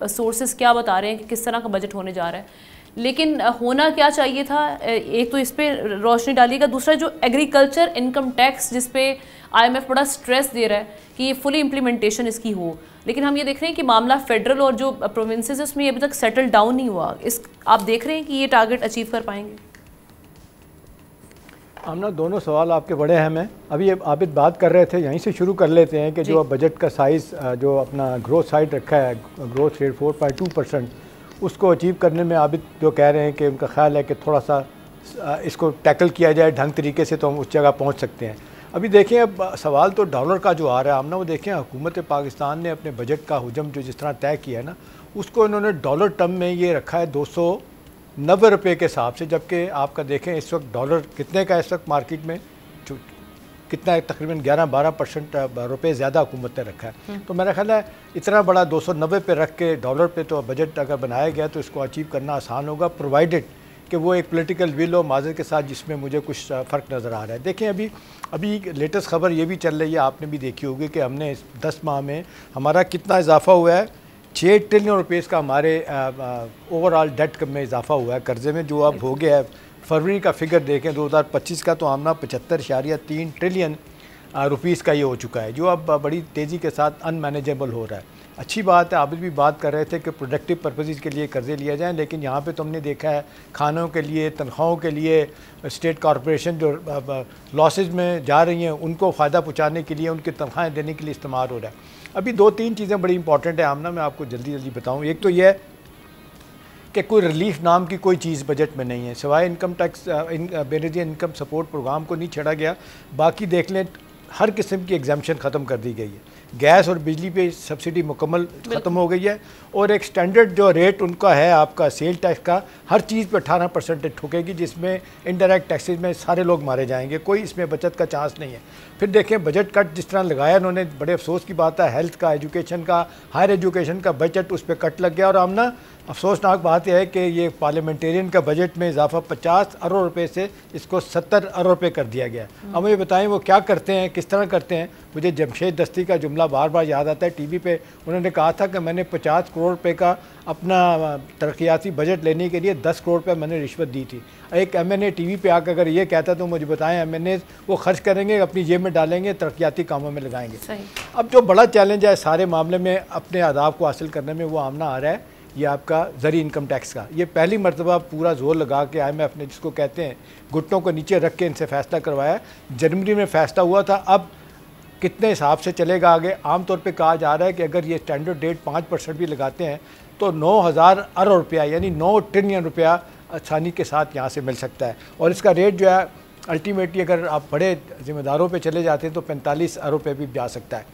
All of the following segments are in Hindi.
सोर्सेज क्या बता रहे हैं कि किस तरह का बजट होने जा रहा है, लेकिन होना क्या चाहिए था, एक तो इस पे रोशनी डालिएगा। दूसरा जो एग्रीकल्चर इनकम टैक्स जिस पे IMF बड़ा स्ट्रेस दे रहा है कि ये फुली इम्प्लीमेंटेशन इसकी हो, लेकिन हम ये देख रहे हैं कि मामला फेडरल और जो प्रोविंसेस है उसमें ये अभी तक सेटल डाउन नहीं हुआ। इस आप देख रहे हैं कि ये टारगेट अचीव कर पाएंगे? आमना, दोनों सवाल आपके बड़े अहम हैं। अभी आबिद बात कर रहे थे, यहीं से शुरू कर लेते हैं कि जो बजट का साइज़ जो अपना ग्रोथ साइड रखा है, ग्रोथ रेट 4.2%, उसको अचीव करने में आबिद जो कह रहे हैं कि उनका ख्याल है कि थोड़ा सा इसको टैकल किया जाए ढंग तरीके से तो हम उस जगह पहुंच सकते हैं। अभी देखें, अब सवाल तो डॉलर का जो आ रहा है आमना, वो देखें हुकूमत पाकिस्तान ने अपने बजट का हुजम जो जिस तरह तय किया है ना, उसको इन्होंने डॉलर टर्म में ये रखा है 290 रुपये के हिसाब से, जबकि आपका देखें इस वक्त डॉलर कितने का इस वक्त मार्केट में कितना है, तकरीबन 11-12% रुपये ज़्यादा हुकूमत ने रखा है। तो मेरा ख्याल है इतना बड़ा 290 पे रख के डॉलर पे तो बजट अगर बनाया गया तो इसको अचीव करना आसान होगा, प्रोवाइडेड कि वो एक पॉलिटिकल विल हो माजर के साथ, जिसमें मुझे कुछ फ़र्क नज़र आ रहा है। देखें, अभी लेटेस्ट खबर ये भी चल रही है, आपने भी देखी होगी कि हमने इस 10 माह में हमारा कितना इजाफा हुआ है, 6 ट्रिलियन रुपये का हमारे ओवरऑल डेट में इजाफा हुआ है, कर्जे में जो अब हो गया है। फरवरी का फिगर देखें 2025 का तो आमना 75.3 ट्रिलियन रुपीस का ये हो चुका है, जो अब बड़ी तेज़ी के साथ अनमैनेजेबल हो रहा है। अच्छी बात है, आबिद भी बात कर रहे थे कि प्रोडक्टिव पर्पसेस के लिए कर्जे लिए जाएं, लेकिन यहाँ पे तो हमने देखा है खानों के लिए, तनख्वाहों के लिए स्टेट कॉरपोरेशन जो लॉसेज में जा रही हैं उनको फ़ायदा पहुँचाने के लिए, उनकी तनख्वाहें देने के लिए इस्तेमाल हो रहा है। अभी 2-3 चीज़ें बड़ी इंपॉर्टेंट है आमना, मैं आपको जल्दी बताऊँ। एक तो यह है कि कोई रिलीफ नाम की कोई चीज़ बजट में नहीं है, सिवाय income tax Benazir income support program को नहीं छेड़ा गया। बाकी देख लें, हर किस्म की एग्जाम्पशन ख़त्म कर दी गई है, गैस और बिजली पे सब्सिडी मुकम्मल ख़त्म हो गई है, और एक स्टैंडर्ड जो रेट उनका है आपका सेल टैक्स का, हर चीज़ पे 18% ठुकेगी, जिसमें इनडायरेक्ट टैक्सेस में सारे लोग मारे जाएंगे, कोई इसमें बचत का चांस नहीं है। फिर देखें बजट कट जिस तरह लगाया उन्होंने, बड़े अफसोस की बात है, हेल्थ का, एजुकेशन का, हायर एजुकेशन का बजट उस पर कट लग गया। और आमना अफसोसनाक बात यह है कि ये पार्लियामेंटेरियन का बजट में इजाफा 50 अरब रुपये से इसको 70 अरब रुपये कर दिया गया। अब मुझे बताएं वो क्या करते हैं, किस तरह करते हैं। मुझे जमशेद दस्ती का जुमला बार बार याद आता है, टीवी पे उन्होंने कहा था कि मैंने 50 करोड़ रुपये का अपना तरक्याती बजट लेने के लिए 10 करोड़ रुपये मैंने रिश्वत दी थी। एक MNA टीवी पे आकर अगर ये कहता तो मुझे बताएं, MNA वो खर्च करेंगे, अपनी जेब में डालेंगे, तरक्याती कामों में लगाएंगे। अब जो बड़ा चैलेंज है सारे मामले में अपने आदाब को हासिल करने में, वो आमना आ रहा है ये आपका ज़री इनकम टैक्स का। ये पहली मरतबा पूरा जोर लगा के IMF ने, जिसको कहते हैं घुटनों को नीचे रख के इनसे फ़ैसला करवाया। जनवरी में फ़ैसला हुआ था, अब कितने हिसाब से चलेगा आगे। आमतौर पे कहा जा रहा है कि अगर ये स्टैंडर्ड रेट 5% भी लगाते हैं तो 9,000 अरब रुपया यानी 9 ट्रिलियन रुपया आसानी के साथ यहाँ से मिल सकता है। और इसका रेट जो है अल्टीमेटली अगर आप बड़े ज़िम्मेदारों पे चले जाते हैं तो 45 अरब रुपये भी जा सकता है,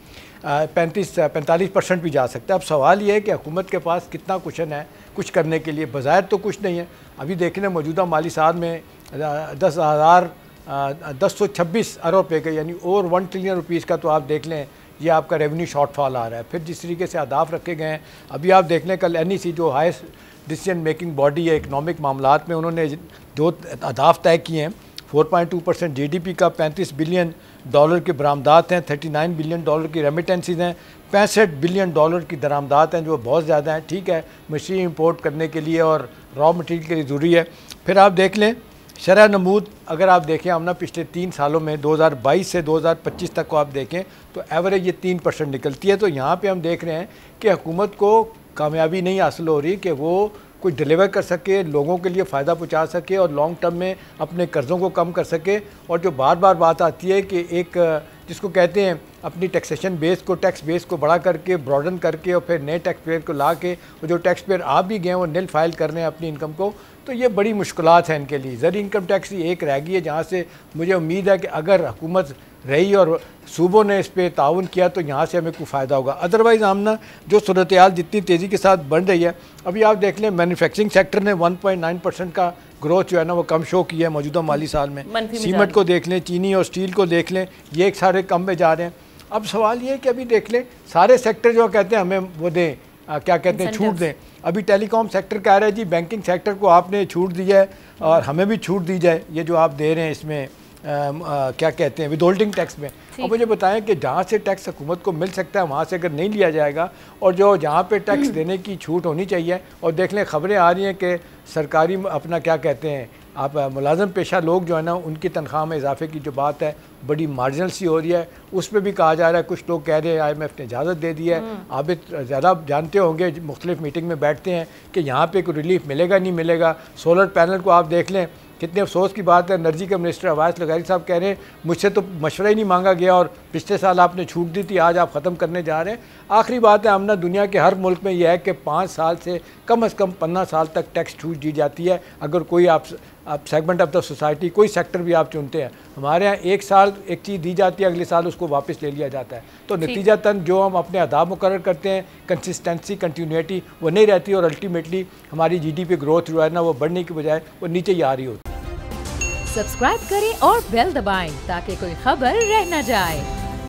45% भी जा सकता है। अब सवाल ये है कि हुकूमत के पास कितना कुशन है कुछ करने के लिए। बज़ाहिर तो कुछ नहीं है। अभी देखने मौजूदा माली साल में 10,226 अरब रुपये के यानी ओवर 1 ट्रिलियन रुपीज़ का तो आप देख लें ये आपका रेवेन्यू शॉर्टफॉल आ रहा है। फिर जिस तरीके से अहदाफ रखे गए हैं, अभी आप देख लें कल NEC जो हाईएस्ट डिसीजन मेकिंग बॉडी है इकनॉमिक मामलात में, उन्होंने जो अहदाफ तय किए हैं 4.2% GDP का, 35 बिलियन डॉलर की बरामदात हैं, 39 बिलियन डॉलर की रेमिटेंसीज हैं, 65 बिलियन डॉलर की दरामदात हैं, जो बहुत ज़्यादा हैं। ठीक है, मशीन इंपोर्ट करने के लिए और रॉ मटेरियल के लिए ज़रूरी है। फिर आप देख लें शरह नमूद, अगर आप देखें हमने पिछले 3 सालों में 2022 से 2025 तक को आप देखें तो एवरेज ये 3% निकलती है। तो यहाँ पे हम देख रहे हैं कि हुकूमत को कामयाबी नहीं हासिल हो रही कि वो कुछ डिलीवर कर सके, लोगों के लिए फ़ायदा पहुँचा सके और लॉन्ग टर्म में अपने कर्ज़ों को कम कर सके। और जो बार बार बात आती है कि एक जिसको कहते हैं अपनी टैक्सेशन बेस को, टैक्स बेस को बड़ा करके, ब्रॉडन करके और फिर नए टैक्स पेयर को ला के, और जो टैक्स पेयर आप भी गए वो नील फाइल कर रहे हैं अपनी इनकम को, तो ये बड़ी मुश्किलात हैं इनके लिए। ज़री इनकम टैक्स ही एक रह गई है जहाँ से मुझे उम्मीद है कि अगर हुकूमत रही और सूबों ने इस पर ताउन किया तो यहाँ से हमें कोई फ़ायदा होगा। अदरवाइज़ आमना जो सूरत हाल जितनी तेज़ी के साथ बढ़ रही है, अभी आप देख लें मैन्युफैक्चरिंग सेक्टर ने 1.9% का ग्रोथ जो है ना वो कम शो किया है मौजूदा माली साल में। सीमेंट को देख लें, चीनी और स्टील को देख लें, ये एक सारे कम में जा रहे हैं। अब सवाल ये है कि अभी देख लें सारे सेक्टर जो कहते हैं हमें वो दें, क्या कहते हैं, छूट दें। अभी टेलीकॉम सेक्टर कह रहा है जी बैंकिंग सेक्टर को आपने छूट दी है और हमें भी छूट दी जाए, ये जो आप दे रहे हैं इसमें क्या कहते हैं विदहोल्डिंग टैक्स में। अब मुझे बताएं कि जहाँ से टैक्स हुकूमत को मिल सकता है वहाँ से अगर नहीं लिया जाएगा और जो जहाँ पे टैक्स देने की छूट होनी चाहिए, और देख लें खबरें आ रही हैं कि सरकारी अपना क्या कहते हैं आप मुलाजम पेशा लोग जो है ना उनकी तनख्वाह में इजाफे की जो बात है बड़ी मार्जिनल सी हो रही है, उस पर भी कहा जा रहा है, कुछ लोग कह रहे हैं IMF ने इजाज़त दे दी है। आप ज़्यादा जानते होंगे, मुख्तलिफ मीटिंग में बैठते हैं कि यहाँ पे कोई रिलीफ मिलेगा नहीं मिलेगा। सोलर पैनल को आप देख लें, कितने अफसोस की बात है, एनर्जी के मिनिस्टर अवाइस लगारी साहब कह रहे हैं मुझसे तो मशवरा ही नहीं मांगा गया और पिछले साल आपने छूट दी थी, आज आप ख़त्म करने जा रहे हैं। आखिरी बात है आमना दुनिया के हर मुल्क में यह है कि 5 साल से कम 15 साल तक टैक्स छूट दी जाती है अगर कोई आप सेगमेंट ऑफ द सोसाइटी कोई सेक्टर भी आप चुनते हैं। हमारे यहाँ 1 साल एक चीज़ दी जाती है, अगले साल उसको वापस ले लिया जाता है। तो नतीजतन जो हम अपने अहदाफ मुकर्रर करते हैं, कंसिस्टेंसी कंटिन्यूटी वो नहीं रहती और अल्टीमेटली हमारी GDP ग्रोथ जो है ना वो बढ़ने की बजाय वो नीचे ही आ रही होती है। सब्सक्राइब करें और बेल दबाएं ताकि कोई खबर रह न जाए।